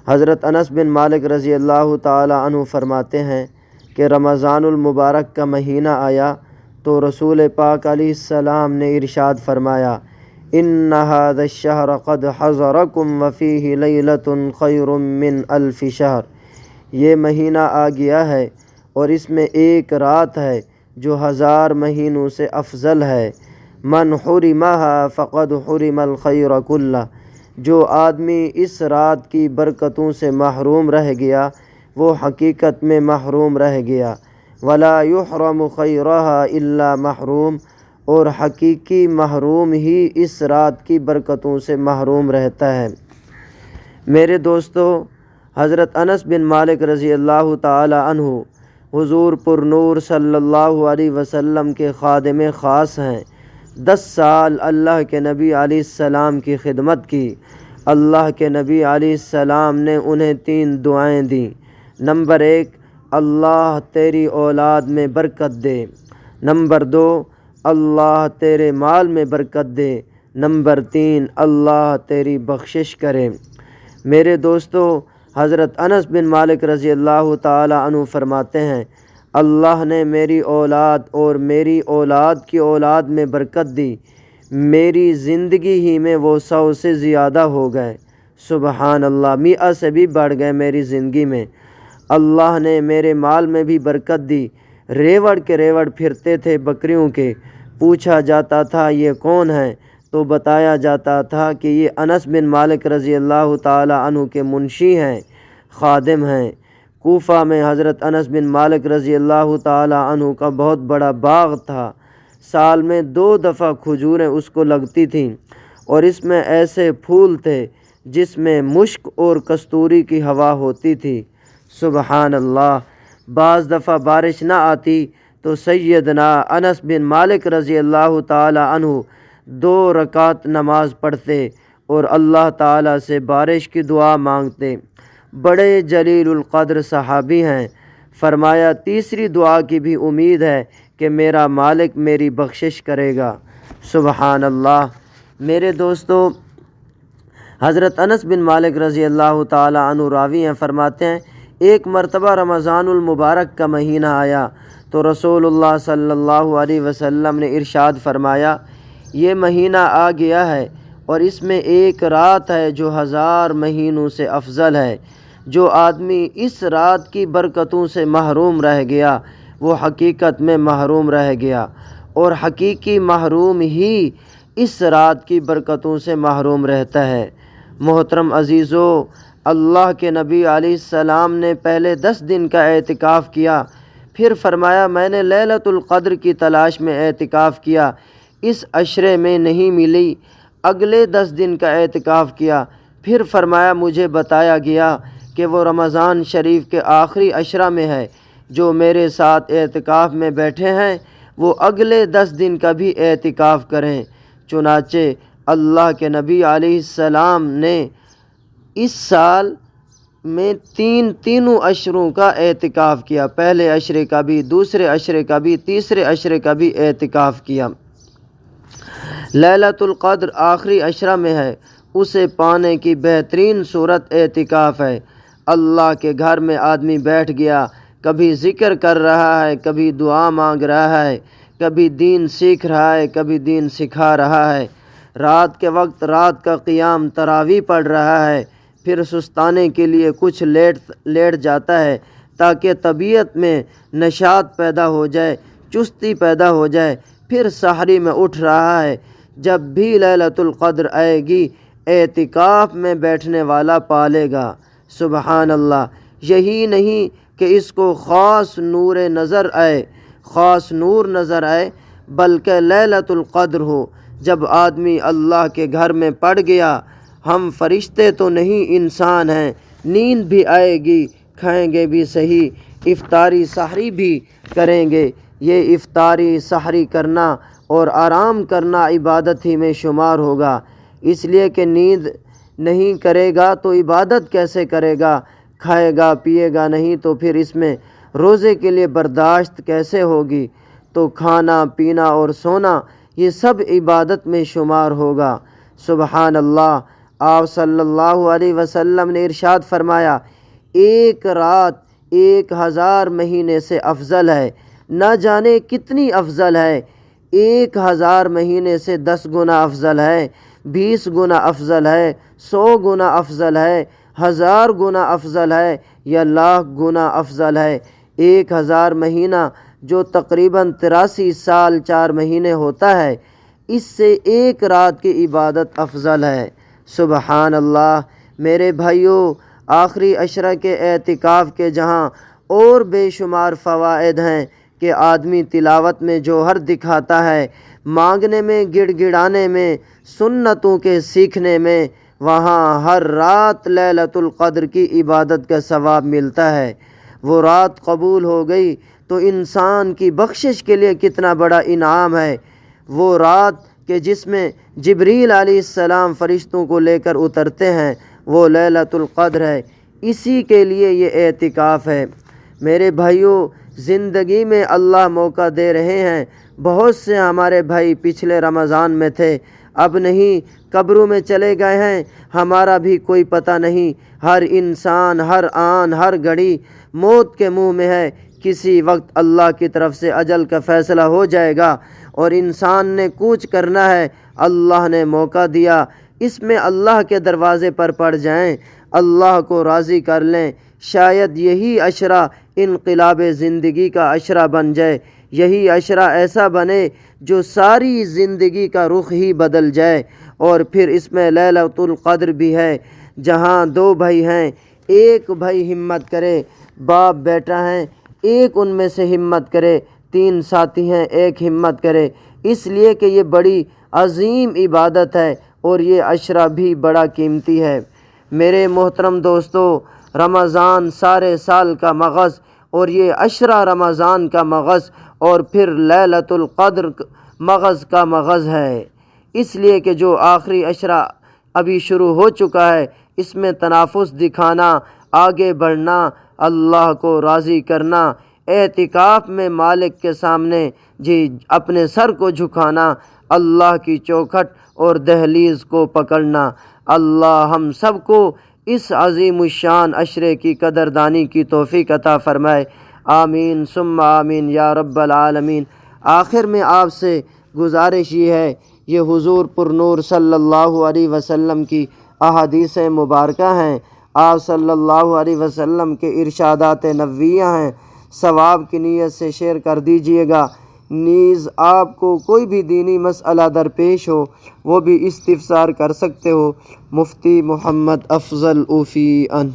حضرت انس بن مالک رضی اللہ تعالی عنہ فرماتے ہیں کہ رمضان المبارک کا مہینہ آیا تو رسول پاک علیہ السلام نے ارشاد فرمایا، ان هذا الشهر قد حضركم وفيه ليلة خير من 1000 شهر۔ یہ مہینہ آ گیا ہے اور اس میں ایک رات ہے جو 1000 مہینوں سے افضل ہے۔ من حرمها فقد حرم الخیر کلہ، جو آدمی اس رات کی برکتوں سے محروم رہ گیا وہ حقیقت میں محروم رہ گیا۔ ولا یحرم خیرها الا محروم، اور حقیقی محروم ہی اس رات کی برکتوں سے محروم رہتا ہے۔ میرے دوستو، حضرت انس بن مالک رضی اللہ تعالی عنہ حضور پر نور صلی اللہ علیہ وسلم کے خادم خاص ہیں۔ 10 سال اللہ کے نبی علیہ السلام کی خدمت کی۔ اللہ کے نبی علیہ السلام نے انہیں 3 دعائیں دیں۔ نمبر 1، اللہ تیری اولاد میں برکت دے۔ نمبر 2، اللہ تیرے مال میں برکت دے۔ نمبر 3، اللہ تیری بخشش کرے۔ میرے دوستو، حضرت انس بن مالک رضی اللہ تعالی عنہ فرماتے ہیں، اللہ نے میری اولاد اور میری اولاد کی اولاد میں برکت دی، میری زندگی ہی میں وہ 100 سے زیادہ ہو گئے۔ سبحان اللہ، 100 سے بھی بڑھ گئے میری زندگی میں۔ اللہ نے میرے مال میں بھی برکت دی۔ ریوڑ کے ریوڑ پھرتے تھے بکریوں کے، پوچھا جاتا تھا یہ کون ہے تو بتایا جاتا تھا کہ یہ انس بن مالک رضی اللہ تعالی عنہ کے منشی ہیں، خادم ہیں۔ کوفہ میں حضرت انس بن مالک رضی اللہ تعالی عنہ کا بہت بڑا باغ تھا۔ سال میں 2 دفعہ کھجوریں اس کو لگتی تھیں، اور اس میں ایسے پھول تھے جس میں مشک اور کستوری کی ہوا ہوتی تھی۔ سبحان اللہ، بعض دفعہ بارش نہ آتی تو سیدنا انس بن مالک رضی اللہ تعالی عنہ 2 رکعت نماز پڑھتے اور اللہ تعالی سے بارش کی دعا مانگتے۔ بڑے جلیل القدر صحابی ہیں۔ فرمایا تیسری دعا کی بھی امید ہے کہ میرا مالک میری بخشش کرے گا۔ سبحان اللہ۔ میرے دوستو، حضرت انس بن مالک رضی اللہ تعالی عنہ راوی ہیں، فرماتے ہیں ایک مرتبہ رمضان المبارک کا مہینہ آیا تو رسول اللہ صلی اللہ علیہ وسلم نے ارشاد فرمایا، یہ مہینہ آ گیا ہے اور اس میں ایک رات ہے جو 1000 مہینوں سے افضل ہے۔ جو آدمی اس رات کی برکتوں سے محروم رہ گیا وہ حقیقت میں محروم رہ گیا، اور حقیقی محروم ہی اس رات کی برکتوں سے محروم رہتا ہے۔ محترم عزیزو، اللہ کے نبی علیہ السلام نے پہلے 10 دن کا اعتکاف کیا، پھر فرمایا میں نے لیلۃ القدر کی تلاش میں اعتکاف کیا، اس عشرے میں نہیں ملی۔ اگلے 10 دن کا اعتکاف کیا، پھر فرمایا مجھے بتایا گیا کہ وہ رمضان شریف کے آخری عشرہ میں ہے۔ جو میرے ساتھ اعتکاف میں بیٹھے ہیں وہ اگلے 10 دن کا بھی اعتکاف کریں۔ چنانچہ اللہ کے نبی علیہ السلام نے اس سال میں تینوں عشروں کا اعتکاف کیا، پہلے عشرے کا بھی، دوسرے عشرے کا بھی، تیسرے عشرے کا بھی اعتکاف کیا۔ لیلۃ القدر آخری عشرہ میں ہے، اسے پانے کی بہترین صورت اعتکاف ہے۔ اللہ کے گھر میں آدمی بیٹھ گیا، کبھی ذکر کر رہا ہے، کبھی دعا مانگ رہا ہے، کبھی دین سیکھ رہا ہے، کبھی دین سکھا رہا ہے۔ رات کے وقت رات کا قیام تراویح پڑھ رہا ہے، پھر سستانے کے لیے کچھ لیٹ جاتا ہے تاکہ طبیعت میں نشاط پیدا ہو جائے، چستی پیدا ہو جائے، پھر سحری میں اٹھ رہا ہے۔ جب بھی لیلۃ القدر آئے گی اعتکاف میں بیٹھنے والا پالے گا۔ سبحان اللہ۔ یہی نہیں کہ اس کو خاص نور نظر آئے بلکہ لیلۃ القدر ہو۔ جب آدمی اللہ کے گھر میں پڑ گیا، ہم فرشتے تو نہیں انسان ہیں، نیند بھی آئے گی، کھائیں گے بھی صحیح، افطاری سحری بھی کریں گے۔ یہ افطاری سحری کرنا اور آرام کرنا عبادت ہی میں شمار ہوگا، اس لیے کہ نیند نہیں کرے گا تو عبادت کیسے کرے گا؟ کھائے گا پیے گا نہیں تو پھر اس میں روزے کے لیے برداشت کیسے ہوگی؟ تو کھانا پینا اور سونا یہ سب عبادت میں شمار ہوگا۔ سبحان اللہ۔ آپ صلی اللہ علیہ وسلم نے ارشاد فرمایا، ایک رات 1000 مہینے سے افضل ہے، نہ جانے کتنی افضل ہے۔ 1000 مہینے سے 10 گنا افضل ہے، 20 گنا افضل ہے، 100 گنا افضل ہے، 1000 گنا افضل ہے یا 1,00,000 گنا افضل ہے۔ 1000 مہینہ جو تقریباً 83 سال 4 مہینے ہوتا ہے، اس سے ایک رات کی عبادت افضل ہے۔ سبحان اللہ۔ میرے بھائیوں، آخری عشرہ کے اعتکاف کے جہاں اور بے شمار فوائد ہیں کہ آدمی تلاوت میں جوہر دکھاتا ہے، مانگنے میں، گڑ گڑانے میں، سنتوں کے سیکھنے میں، وہاں ہر رات لیلۃ القدر کی عبادت کا ثواب ملتا ہے۔ وہ رات قبول ہو گئی تو انسان کی بخشش کے لیے کتنا بڑا انعام ہے۔ وہ رات کہ جس میں جبریل علیہ السلام فرشتوں کو لے کر اترتے ہیں، وہ لیلۃ القدر ہے۔ اسی کے لیے یہ اعتکاف ہے۔ میرے بھائیوں، زندگی میں اللہ موقع دے رہے ہیں۔ بہت سے ہمارے بھائی پچھلے رمضان میں تھے، اب نہیں، قبروں میں چلے گئے ہیں، ہمارا بھی کوئی پتہ نہیں۔ ہر انسان ہر آن ہر گھڑی موت کے منہ میں ہے۔ کسی وقت اللہ کی طرف سے اجل کا فیصلہ ہو جائے گا اور انسان نے کوچ کرنا ہے۔ اللہ نے موقع دیا، اس میں اللہ کے دروازے پر پڑ جائیں، اللہ کو راضی کر لیں۔ شاید یہی عشرہ انقلاب زندگی کا عشرہ بن جائے، یہی عشرہ ایسا بنے جو ساری زندگی کا رخ ہی بدل جائے۔ اور پھر اس میں لیلۃ القدر بھی ہے، جہاں 2 بھائی ہیں، ایک بھائی ہمت کرے، باپ بیٹا ہیں، ایک ان میں سے ہمت کرے، 3 ساتھی ہیں، ایک ہمت کرے، اس لیے کہ یہ بڑی عظیم عبادت ہے اور یہ عشرہ بھی بڑا قیمتی ہے۔ میرے محترم دوستو، رمضان سارے سال کا مغز اور یہ عشرہ رمضان کا مغز اور پھر لیلۃ القدر مغز کا مغز ہے، اس لیے کہ جو آخری عشرہ ابھی شروع ہو چکا ہے، اس میں تنافس دکھانا، آگے بڑھنا، اللہ کو راضی کرنا، اعتکاف میں مالک کے سامنے اپنے سر کو جھکانا، اللہ کی چوکھٹ اور دہلیز کو پکڑنا۔ اللہ ہم سب کو اس عظیم الشان عشرے کی قدردانی کی توفیق عطا فرمائے۔ آمین ثم آمین یا رب العالمین۔ آخر میں آپ سے گزارش یہ ہے، یہ حضور پر نور صلی اللہ علیہ وسلم کی احادیث مبارکہ ہیں، آپ صلی اللہ علیہ وسلم کے ارشادات نبویہ ہیں۔ ثواب کی نیت سے شیئر کر دیجئے گا۔ نیز آپ کو کوئی بھی دینی مسئلہ درپیش ہو، وہ بھی استفسار کر سکتے ہو۔ مفتی محمد افضل اوفی ان